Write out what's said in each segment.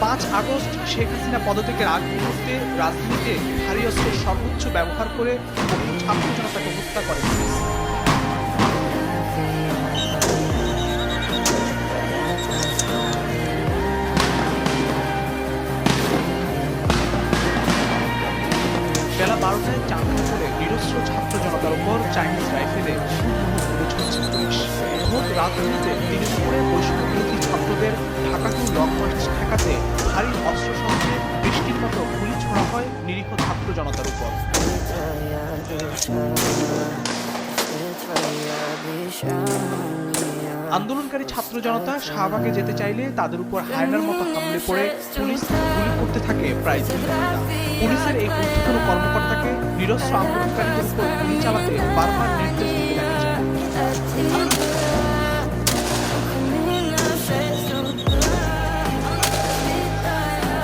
5 August Sheikh Hasina পদত্যাগের আগ মুহূর্তে রাজধানীতে ভারী অস্ত্রের সর্বোচ্চ ব্যবহার করে বহু ছাত্র জনতাকে হত্যা করে পুলিশ। বেলা 12টায় চাঁদা করে নিরস্ত্র ছাত্র জনতার উপর চাইনিজ রাইফেলে গুলি ছুড়ছে পুলিশ। ভোট রাজধানীতে দিনের দুপুরে বৈষম্যবিরোধী ছাত্রদের ঢাকা টু লং মার্চ ঠেকাতে ভারী অস্ত্রশস্ত্রে বৃষ্টির মতো গুলি ছোড়া হয় নিরীহ ছাত্র জনতার উপর। আন্দোলনকারী ছাত্র জনতা শাহবাগে যেতে চাইলে তাদের উপর হায়নার মতো হামলে পড়ে পুলিশ গুলি করতে থাকে প্রায় 2 ঘন্টা। পুলিশের এই ঊর্ধ্বতন কর্মকর্তাকে নিরস্ত্র আন্দোলনকারীদের উপর গুলি চালাতে বারবার নির্দেশ দিতে দেখা যায়।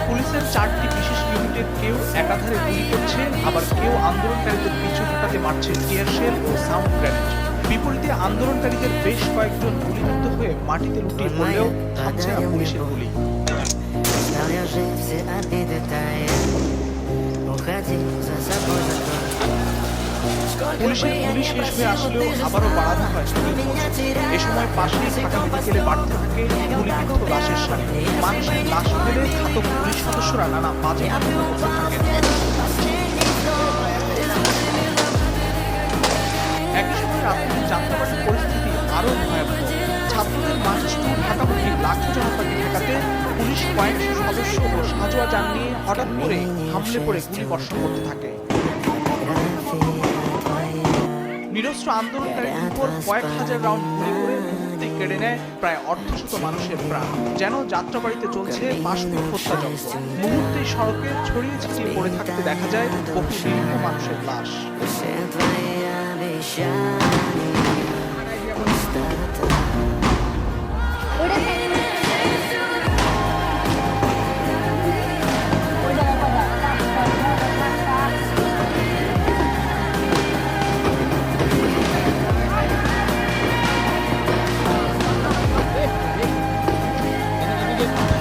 পুলিশের 4টি বিশেষ ইউনিটের কেউ একাধারে গুলি করছে, আবার কেউ আন্দোলনকারীদের পিছু হটাতে মারছে টিয়ার শেল ও সাউন্ড গ্রেনেড। বিপরীতে আন্দোলনকারীদের বেশ কয়েকজন গুলিবিদ্ধ হয়ে মাটিতে লুটিয়ে পড়লেও থামছে না পুলিশের গুলি। পুলিশের গুলি শেষ হয়ে আসলেও আবারও বাড়ানো হয় গুলির খরচ। এ সময় পাশেই ঢাকা মেডিকেলে বাড়তে থাকে গুলিবিদ্ধ লাশের সারি। মানুষের লাশ ফেলে ঘাতক পুলিশ সদস্যরা নানা বাজে ঘটনা করতে থাকেন। একই সময় রাজধানীর যাত্রাবাড়ির পরিস্থিতি আরও ভয়াবহ। ছাত্রদের মার্চ টু ঢাকামুখী লাখো জনতাকে ঠেকাতে পুলিশ কয়েকশো সদস্য ও সাজোয়া যান নিয়ে হঠাৎ করে হামলে পড়ে গুলি বর্ষণ করতে থাকে। নিরস্ত্র আন্দোলনকারীদের উপর কয়েক হাজার রাউন্ড গুলি করে মুহূর্তে কেড়ে নেয় প্রায় অর্ধশত মানুষের প্রাণ। যেন যাত্রাবাড়িতে চলছে পাশবিক হত্যাযজ্ঞ। মুহূর্তেই সড়কে ছড়িয়ে ছিটিয়ে পড়ে থাকতে দেখা যায় বহু নিরীহ মানুষের লাশ।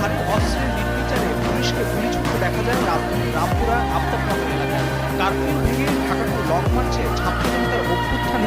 ভারী অস্ত্রের নির্বিচারে পুলিশকে গুলি ছুটতে দেখা যায় রাজধানীর রামপুরা আফতাবনগর এলাকায়। কারফিউ ভেঙে ঢাকা টু লং মার্চে ছাত্র জনতার অভ্যুত্থান